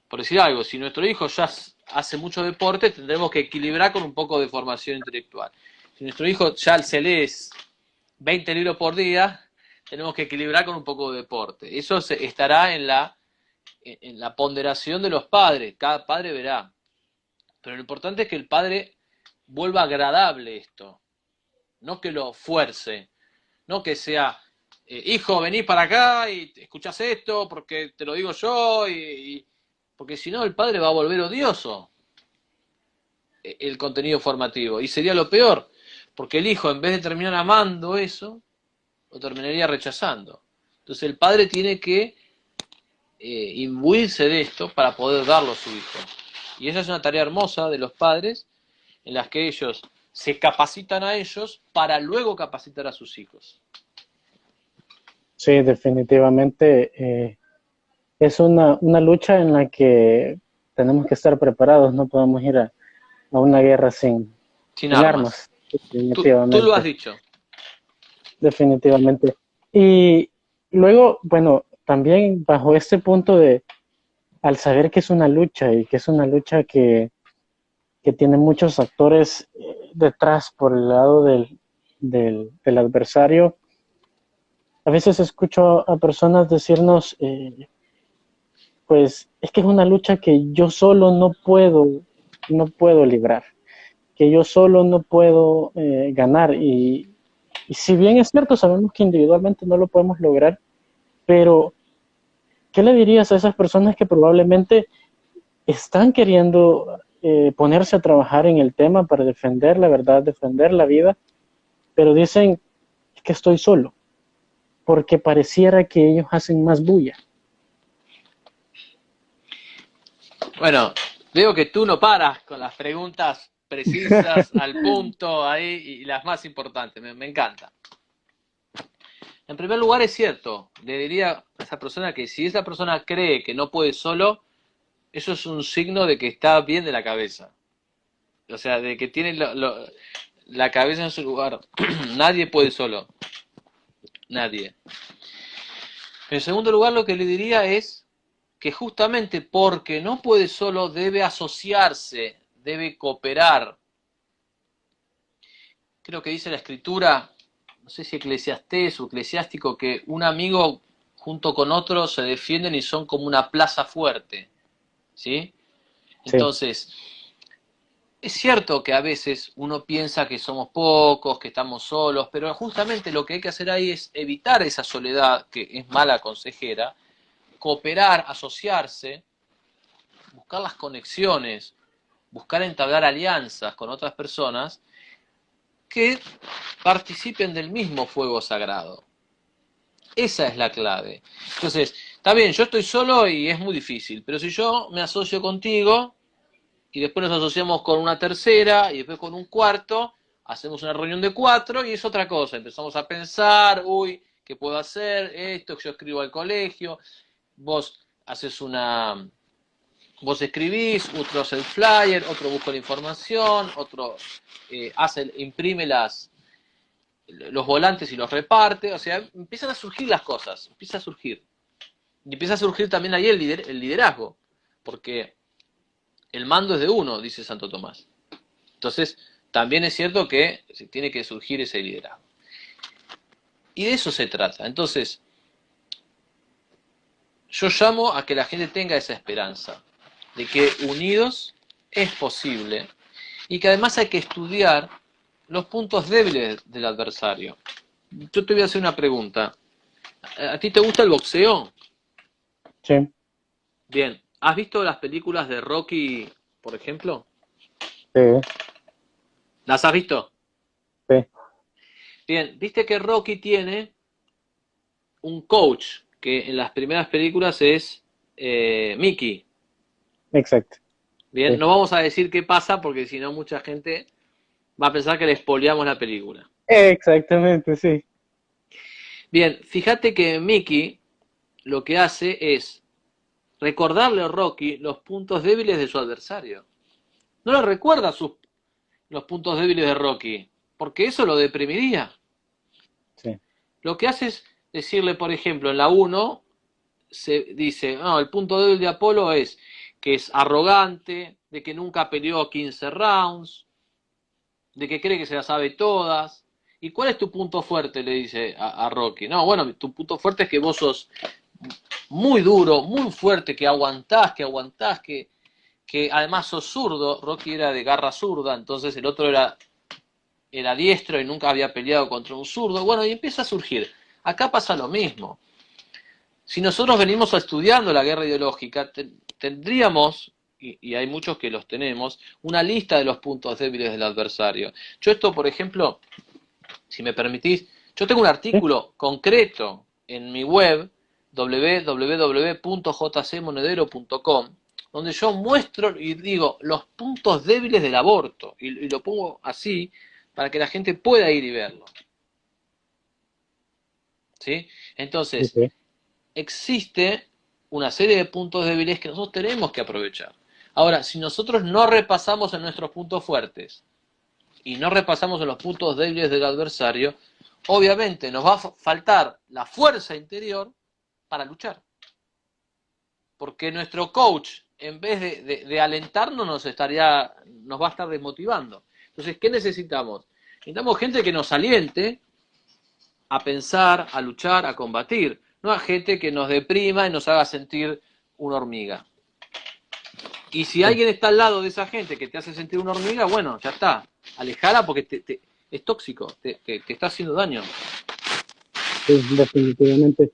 A: por decir algo, si nuestro hijo ya hace mucho deporte, tendremos que equilibrar con un poco de formación intelectual. Si nuestro hijo ya se lee 20 libros por día, tenemos que equilibrar con un poco de deporte. Eso estará en la ponderación de los padres. Cada padre verá. Pero lo importante es que el padre vuelva agradable esto. No que lo fuerce, no que sea, hijo, vení para acá y escuchás esto porque te lo digo yo, porque si no el padre va a volver odioso el contenido formativo y sería lo peor, porque el hijo en vez de terminar amando eso, lo terminaría rechazando. Entonces el padre tiene que imbuirse de esto para poder darlo a su hijo. Y esa es una tarea hermosa de los padres en las que ellos se capacitan a ellos para luego capacitar a sus hijos.
B: Sí, definitivamente es una lucha en la que tenemos que estar preparados, no podemos ir a una guerra sin armas.
A: Tú lo has dicho.
B: Definitivamente. Y luego, bueno, también bajo este punto al saber que es una lucha y que es una lucha que tiene muchos actores detrás por el lado del adversario, a veces escucho a personas decirnos, pues es que es una lucha que yo solo no puedo librar, que yo solo no puedo ganar. Y si bien es cierto, sabemos que individualmente no lo podemos lograr, pero ¿qué le dirías a esas personas que probablemente están queriendo ponerse a trabajar en el tema para defender la verdad, defender la vida, pero dicen que estoy solo, porque pareciera que ellos hacen más bulla?
A: Bueno, veo que tú no paras con las preguntas precisas, al punto, ahí, y las más importantes, me encanta. En primer lugar, es cierto, le diría a esa persona que si esa persona cree que no puede solo, eso es un signo de que está bien de la cabeza. O sea, de que tiene la cabeza en su lugar. Nadie puede solo. Nadie. En segundo lugar, lo que le diría es que justamente porque no puede solo, debe asociarse, debe cooperar. Creo que dice la escritura, no sé si Eclesiastés o Eclesiástico, que un amigo junto con otro se defienden y son como una plaza fuerte. ¿Sí? Entonces, es cierto que a veces uno piensa que somos pocos, que estamos solos, pero justamente lo que hay que hacer ahí es evitar esa soledad, que es mala consejera, cooperar, asociarse, buscar las conexiones, buscar entablar alianzas con otras personas que participen del mismo fuego sagrado. Esa es la clave. Entonces, está bien, yo estoy solo y es muy difícil, pero si yo me asocio contigo y después nos asociamos con una tercera y después con un cuarto, hacemos una reunión de 4 y es otra cosa. Empezamos a pensar, uy, ¿qué puedo hacer? Esto que yo escribo al colegio, vos haces vos escribís, otro hace el flyer, otro busca la información, otro imprime los volantes y los reparte, o sea, empiezan a surgir las cosas, empieza a surgir. Y empieza a surgir también ahí el liderazgo, porque el mando es de uno, dice Santo Tomás. Entonces, también es cierto que se tiene que surgir ese liderazgo. Y de eso se trata. Entonces, yo llamo a que la gente tenga esa esperanza, de que unidos es posible, y que además hay que estudiar los puntos débiles del adversario. Yo te voy a hacer una pregunta. ¿A ti te gusta el boxeo?
B: Sí,
A: Bien, ¿has visto las películas de Rocky, por ejemplo?
B: sí,
A: ¿Las has visto?
B: sí,
A: Bien, viste que Rocky tiene un coach, que en las primeras películas es Mickey.
B: exacto.
A: Bien,
B: Sí.
A: no vamos a decir qué pasa porque si no mucha gente va a pensar que le spoileamos la película.
B: Exactamente, sí.
A: Bien, fíjate que Mickey lo que hace es recordarle a Rocky los puntos débiles de su adversario. No le recuerda los puntos débiles de Rocky, porque eso lo deprimiría.
B: Sí.
A: Lo que hace es decirle, por ejemplo, en la uno se dice, no, el punto débil de Apolo es que es arrogante, de que nunca peleó 15 rounds, de que cree que se las sabe todas. ¿Y cuál es tu punto fuerte? Le dice a Rocky. No, bueno, tu punto fuerte es que vos sos muy duro, muy fuerte, que además sos zurdo. Rocky era de garra zurda, entonces el otro era diestro y nunca había peleado contra un zurdo. Bueno, y empieza a surgir. Acá pasa lo mismo. Si nosotros venimos estudiando la guerra ideológica, tendríamos, y hay muchos que los tenemos, una lista de los puntos débiles del adversario. Yo esto, por ejemplo, si me permitís, yo tengo un
B: Sí.
A: artículo concreto en mi web, www.jcmonedero.com, donde yo muestro y digo los puntos débiles del aborto, y lo pongo así para que la gente pueda ir y verlo. ¿Sí? Entonces,
B: Ok.
A: existe una serie de puntos débiles que nosotros tenemos que aprovechar. Ahora, si nosotros no repasamos en nuestros puntos fuertes y no repasamos en los puntos débiles del adversario, obviamente nos va a faltar la fuerza interior para luchar. Porque nuestro coach, en vez de alentarnos, nos va a estar desmotivando. Entonces, ¿qué necesitamos? Necesitamos gente que nos aliente a pensar, a luchar, a combatir, no a gente que nos deprima y nos haga sentir una hormiga. Y si
B: Sí,
A: alguien está al lado de esa gente que te hace sentir una hormiga, bueno, ya está, alejala porque es tóxico, te está haciendo daño.
B: sí, definitivamente.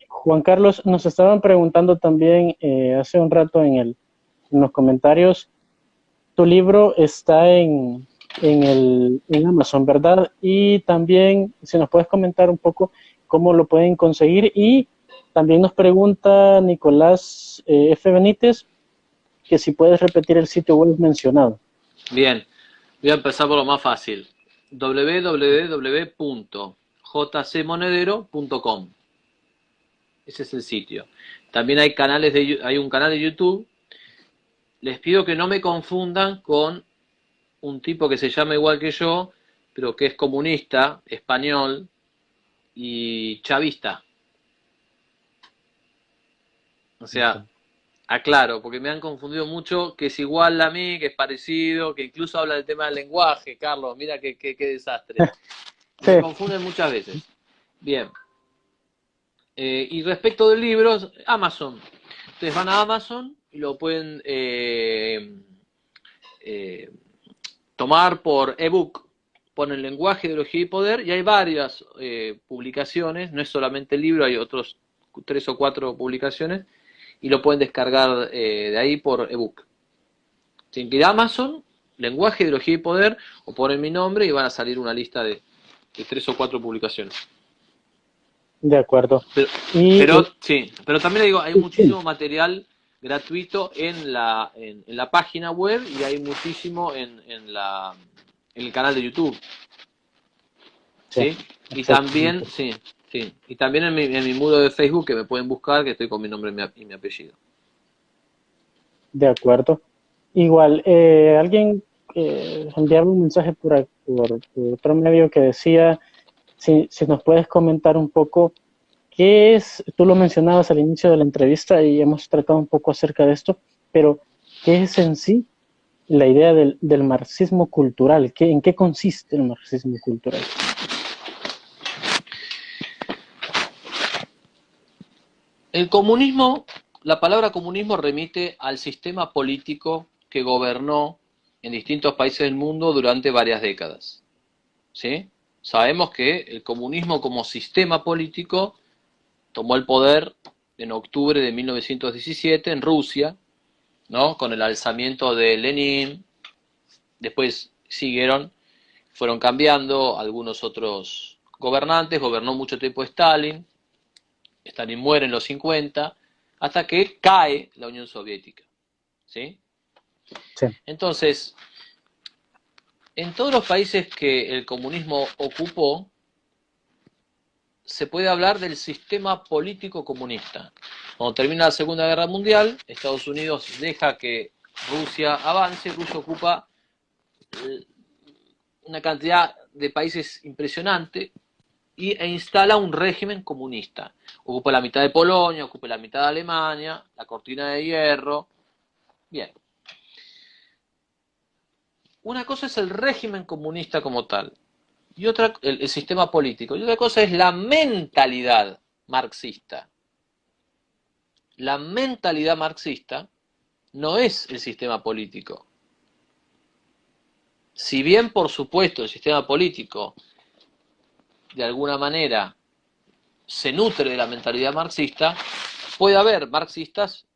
B: Juan Carlos, nos estaban preguntando también hace un rato en los comentarios, tu libro está en Amazon, ¿verdad? Y también, si nos puedes comentar un poco cómo lo pueden conseguir. Y también nos pregunta Nicolás F. Benítez que si puedes repetir el sitio web mencionado.
A: Bien, voy a empezar por lo más fácil. www.jcmonedero.com. Ese es el sitio. También hay un canal de YouTube. Les pido que no me confundan con un tipo que se llama igual que yo, pero que es comunista, español y chavista. O sea,
B: Okay.
A: aclaro, porque me han confundido mucho que es igual a mí, que es parecido, que incluso habla del tema del lenguaje, Carlos, mira qué desastre.
B: Sí,
A: Me confunden muchas veces. Bien. Y respecto de libros, Amazon. Ustedes van a Amazon y lo pueden eh, tomar por ebook, ponen lenguaje, ideología y poder, y hay varias publicaciones, no es solamente el libro, hay otros 3 o 4 publicaciones, y lo pueden descargar de ahí por ebook. Tienen que ir a Amazon, lenguaje, ideología y poder, o ponen mi nombre y van a salir una lista de 3 o 4 publicaciones.
B: de acuerdo.
A: Pero,
B: Y
A: pero también le digo, hay
B: sí,
A: muchísimo material gratuito en la página web y hay muchísimo en el canal de YouTube.
B: sí,
A: ¿Sí? Y también,
B: exactamente.
A: sí, sí. Y también en mi muro de Facebook que me pueden buscar, que estoy con mi nombre y mi apellido.
B: De acuerdo. Igual, alguien enviaba un mensaje por otro medio que decía, si nos puedes comentar un poco qué es, tú lo mencionabas al inicio de la entrevista y hemos tratado un poco acerca de esto, pero ¿qué es en sí la idea del marxismo cultural? ¿En qué consiste el marxismo cultural?
A: El comunismo, la palabra comunismo remite al sistema político que gobernó en distintos países del mundo durante varias décadas. ¿Sí? Sabemos que el comunismo como sistema político tomó el poder en octubre de 1917 en Rusia, ¿no? Con el alzamiento de Lenin. Después fueron cambiando algunos otros gobernantes, gobernó mucho tiempo Stalin. Stalin muere en los 50, hasta que cae la Unión Soviética, ¿sí?
B: Sí,
A: Entonces, en todos los países que el comunismo ocupó, se puede hablar del sistema político comunista. Cuando termina la Segunda Guerra Mundial, Estados Unidos deja que Rusia avance, Rusia ocupa una cantidad de países impresionante e instala un régimen comunista. Ocupa la mitad de Polonia, ocupa la mitad de Alemania, la cortina de hierro. Bien. Una cosa es el régimen comunista como tal, y otra el sistema político, y otra cosa es la mentalidad marxista. La mentalidad marxista no es el sistema político. Si bien, por supuesto, el sistema político de alguna manera se nutre de la mentalidad marxista, puede haber marxistas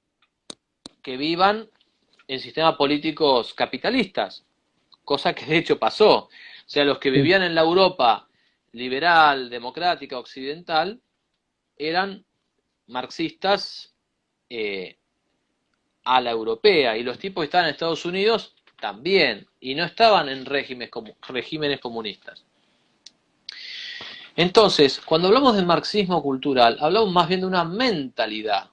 A: que vivan en sistemas políticos capitalistas, cosa que de hecho pasó. O sea, los que
B: sí,
A: vivían en la Europa liberal, democrática, occidental, eran marxistas a la europea, y los tipos que estaban en Estados Unidos también, y no estaban en regímenes comunistas. Entonces, cuando hablamos del marxismo cultural, hablamos más bien de una mentalidad,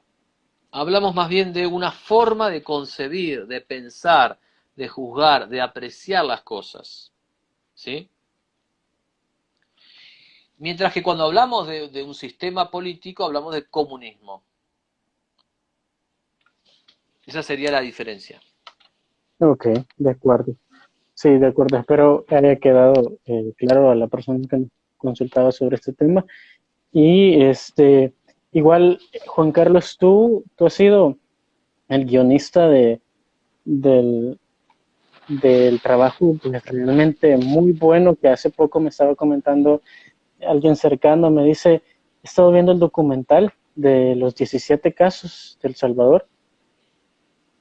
A: hablamos más bien de una forma de concebir, de pensar, de juzgar, de apreciar las cosas, ¿sí? Mientras que cuando hablamos de un sistema político, hablamos de comunismo. Esa sería la diferencia.
B: ok, de acuerdo. Sí, de acuerdo. Espero que haya quedado claro a la persona que nos consultaba sobre este tema. Y igual, Juan Carlos, tú has sido el guionista del trabajo pues, realmente muy bueno que hace poco me estaba comentando alguien cercano, me dice, he estado viendo el documental de los 17 casos de El Salvador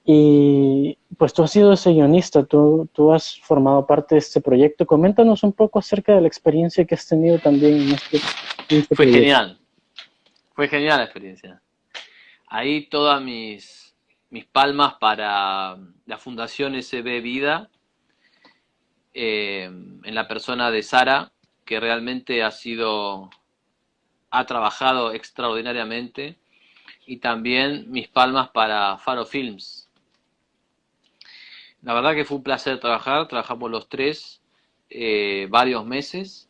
B: y pues tú has sido ese guionista, tú has formado parte de este proyecto. Coméntanos un poco acerca de la experiencia que has tenido también en este
A: Fue
B: proyecto.
A: genial, fue genial la experiencia. Ahí todas mis palmas para la Fundación SB Vida, en la persona de Sara, que realmente ha trabajado extraordinariamente, y también mis palmas para Faro Films. La verdad que fue un placer trabajamos los tres varios meses.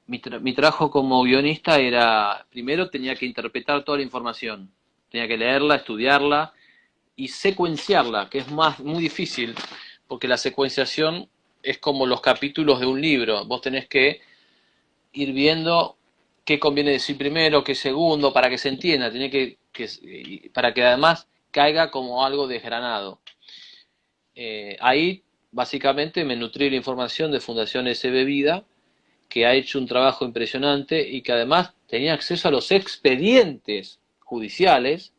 A: Mi trabajo como guionista era, primero tenía que interpretar toda la información, tenía que leerla, estudiarla y secuenciarla, que es muy difícil, porque la secuenciación es como los capítulos de un libro. Vos tenés que ir viendo qué conviene decir primero, qué segundo, para que se entienda, para que además caiga como algo desgranado. Ahí básicamente me nutrí la información de Fundación SB Vida, que ha hecho un trabajo impresionante y que además tenía acceso a los expedientes judiciales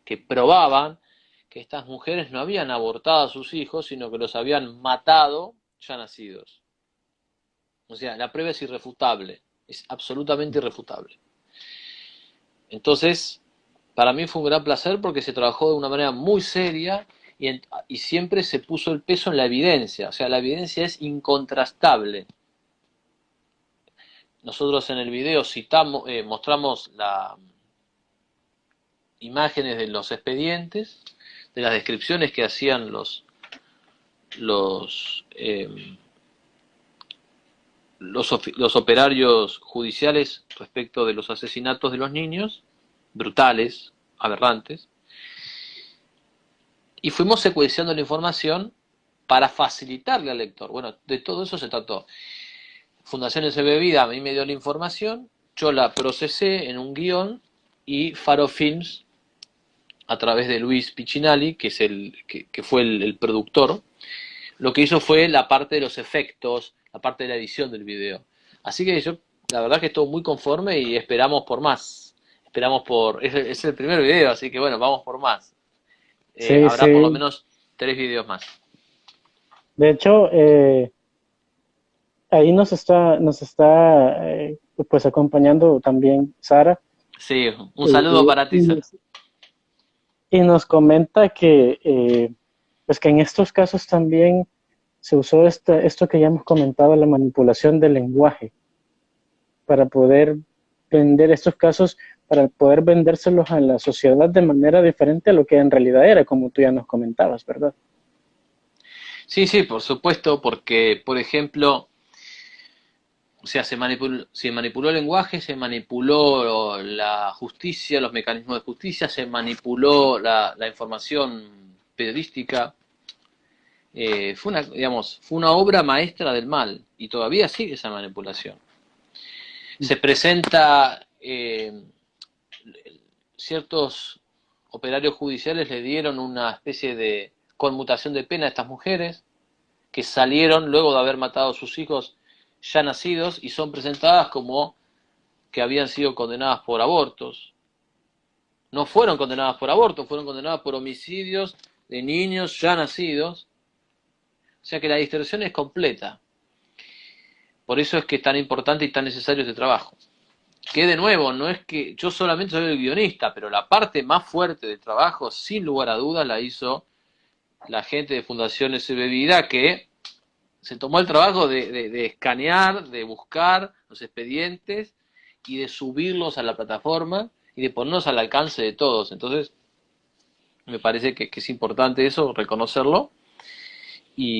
A: que probaban que estas mujeres no habían abortado a sus hijos, sino que los habían matado ya nacidos. O sea, la prueba es irrefutable, es absolutamente irrefutable. Entonces, para mí fue un gran placer porque se trabajó de una manera muy seria y siempre se puso el peso en la evidencia. O sea, la evidencia es incontrastable. Nosotros en el video mostramos las imágenes de los expedientes, de las descripciones que hacían los, eh, los operarios judiciales respecto de los asesinatos de los niños, brutales, aberrantes, y fuimos secuenciando la información para facilitarle al lector. Bueno, de todo eso se trató. Fundación SB Vida a mí me dio la información, yo la procesé en un guión y Faro Films, a través de Luis Piccinali, que fue el productor, lo que hizo fue la parte de los efectos, la parte de la edición del video. Así que yo, la verdad que estoy muy conforme y esperamos por más. esperamos es el primer video, así que bueno, vamos por más.
B: Sí,
A: Habrá por lo
B: sí.
A: menos 3 videos más.
B: De hecho, ahí nos está pues acompañando también Sara
A: Sí, un saludo
B: y,
A: para ti,
B: y
A: Sara.
B: nos, y nos comenta que pues que en estos casos también se usó esto que ya hemos comentado, la manipulación del lenguaje, para poder vender estos casos, para poder vendérselos a la sociedad de manera diferente a lo que en realidad era, como tú ya nos comentabas, ¿verdad?
A: Sí, sí, por supuesto, porque, por ejemplo, o sea, se manipuló el lenguaje, se manipuló la justicia, los mecanismos de justicia, se manipuló la información periodística. Fue una obra maestra del mal y todavía sigue esa manipulación. Se presenta, ciertos operarios judiciales le dieron una especie de conmutación de pena a estas mujeres que salieron luego de haber matado a sus hijos ya nacidos y son presentadas como que habían sido condenadas por abortos. No fueron condenadas por abortos, fueron condenadas por homicidios de niños ya nacidos. O sea que la distorsión es completa. Por eso es que es tan importante y tan necesario este trabajo. Que de nuevo, no es que yo solamente soy el guionista, pero la parte más fuerte del trabajo, sin lugar a dudas, la hizo la gente de Fundación SB Vida, que se tomó el trabajo de escanear, de buscar los expedientes y de subirlos a la plataforma y de ponerlos al alcance de todos. Entonces, me parece que es importante eso, reconocerlo. Y